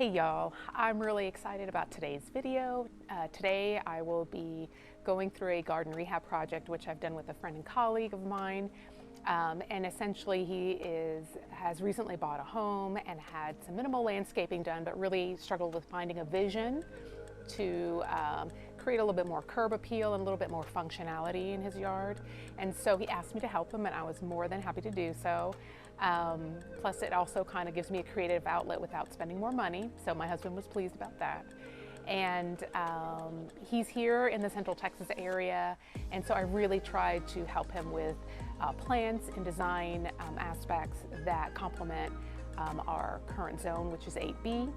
Hey y'all, I'm really excited about today's video. Today I will be going through a garden rehab project which I've done with a friend and colleague of mine. And essentially has recently bought a home and had some minimal landscaping done, but really struggled with finding a vision to create a little bit more curb appeal and a little bit more functionality in his yard. And so he asked me to help him, and I was more than happy to do so. Plus it also kind of gives me a creative outlet without spending more money. So my husband was pleased about that. And he's here in the Central Texas area, and so I really tried to help him with plants and design aspects that complement our current zone, which is 8B.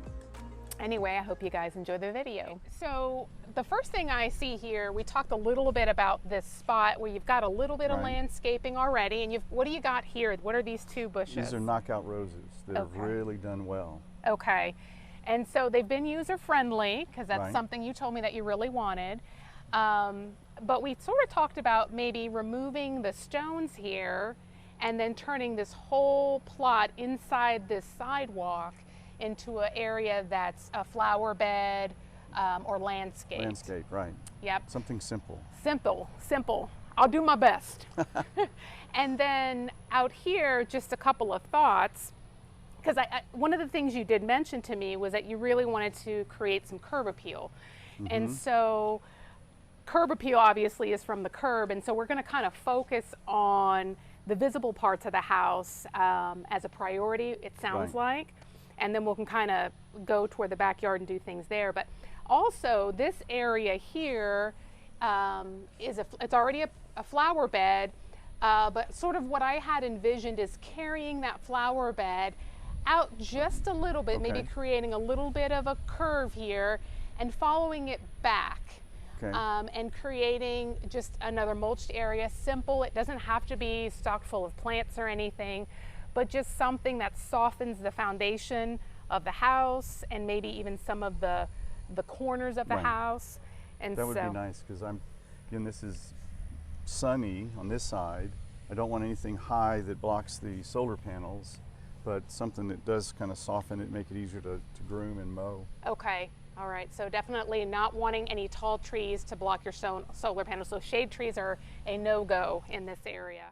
Anyway, I hope you guys enjoy the video. So the first thing I see here, we talked a little bit about this spot where you've got a little bit of landscaping already, and what do you got here? What are these two bushes? These are knockout roses that have really done well. Okay. And so they've been user friendly, because that's something you told me that you really wanted. But we sort of talked about maybe removing the stones here and then turning this whole plot inside this sidewalk into an area that's a flower bed or landscape. Landscape, right. Yep. Something simple. Simple. I'll do my best. And then out here, just a couple of thoughts. Because one of the things you did mention to me was that you really wanted to create some curb appeal. And so curb appeal obviously is from the curb, and so we're going to kind of focus on the visible parts of the house as a priority, it sounds like, and then we can kind of go toward the backyard and do things there. But also this area here it's already a flower bed, but sort of what I had envisioned is carrying that flower bed out just a little bit, maybe creating a little bit of a curve here and following it back. And creating just another mulched area, simple. It doesn't have to be stocked full of plants or anything, but just something that softens the foundation of the house and maybe even some of the corners of the house. And that would be nice, because again, this is sunny on this side. I don't want anything high that blocks the solar panels, but something that does kind of soften it, make it easier to groom and mow. Okay. All right, so definitely not wanting any tall trees to block your solar panels. So shade trees are a no-go in this area.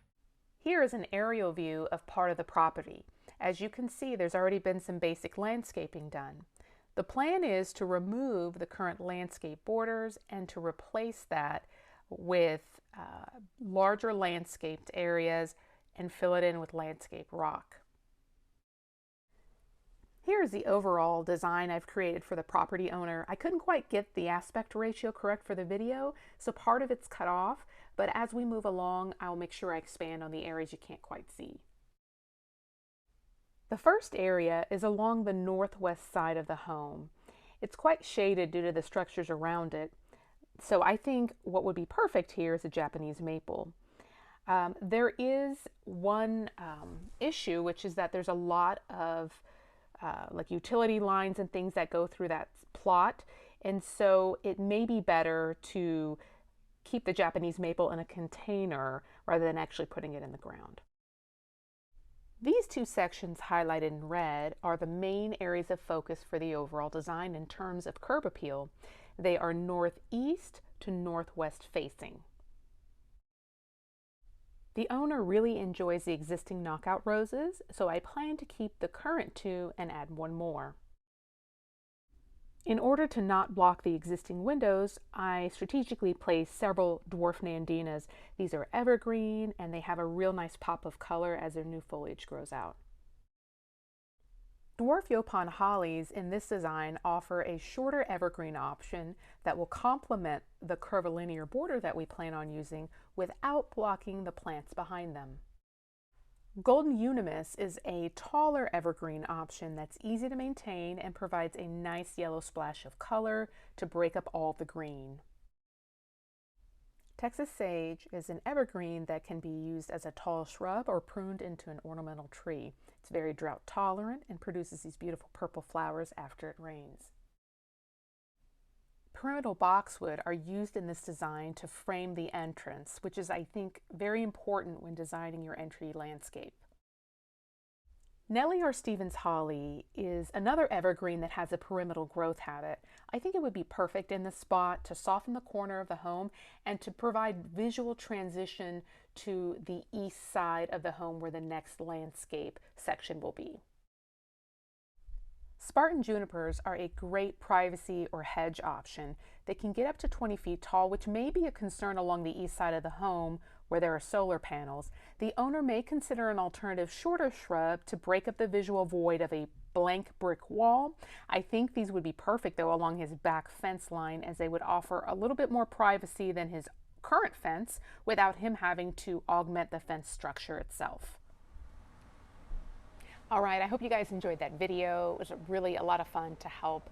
Here is an aerial view of part of the property. As you can see, there's already been some basic landscaping done. The plan is to remove the current landscape borders and to replace that with larger landscaped areas and fill it in with landscape rock. Here's the overall design I've created for the property owner. I couldn't quite get the aspect ratio correct for the video, so part of it's cut off, but as we move along, I'll make sure I expand on the areas you can't quite see. The first area is along the northwest side of the home. It's quite shaded due to the structures around it, so I think what would be perfect here is a Japanese maple. There is one issue, which is that there's a lot of like utility lines and things that go through that plot, and so it may be better to keep the Japanese maple in a container rather than actually putting it in the ground. These two sections highlighted in red are the main areas of focus for the overall design in terms of curb appeal. They are northeast to northwest facing. The owner really enjoys the existing knockout roses, so I plan to keep the current two and add one more. In order to not block the existing windows, I strategically placed several dwarf nandinas. These are evergreen and they have a real nice pop of color as their new foliage grows out. Dwarf Yaupon hollies in this design offer a shorter evergreen option that will complement the curvilinear border that we plan on using without blocking the plants behind them. Golden Unimus is a taller evergreen option that's easy to maintain and provides a nice yellow splash of color to break up all the green. Texas sage is an evergreen that can be used as a tall shrub or pruned into an ornamental tree. It's very drought tolerant and produces these beautiful purple flowers after it rains. Pyramidal boxwood are used in this design to frame the entrance, which is, I think, very important when designing your entry landscape. Nellie or Stevens holly is another evergreen that has a pyramidal growth habit. I think it would be perfect in this spot to soften the corner of the home and to provide visual transition to the east side of the home where the next landscape section will be. Spartan junipers are a great privacy or hedge option. They can get up to 20 feet tall, which may be a concern along the east side of the home where there are solar panels. The owner may consider an alternative shorter shrub to break up the visual void of a blank brick wall. I think these would be perfect though along his back fence line, as they would offer a little bit more privacy than his current fence without him having to augment the fence structure itself. All right, I hope you guys enjoyed that video. It was really a lot of fun to help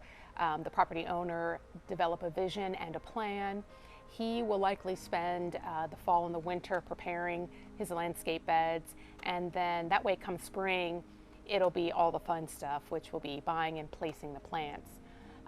the property owner develop a vision and a plan. He will likely spend the fall and the winter preparing his landscape beds, and then that way come spring, it'll be all the fun stuff, which will be buying and placing the plants.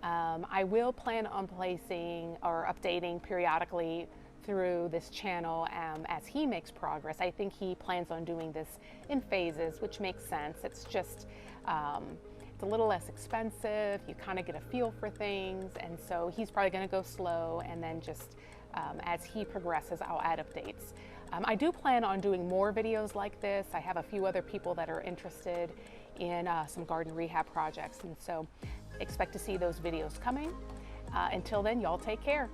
I will plan on placing or updating periodically through this channel as he makes progress. I think he plans on doing this in phases, which makes sense. It's just it's a little less expensive. You kind of get a feel for things, and so he's probably going to go slow, and then just as he progresses, I'll add updates. I do plan on doing more videos like this. I have a few other people that are interested in some garden rehab projects, and so expect to see those videos coming. Until then, y'all take care.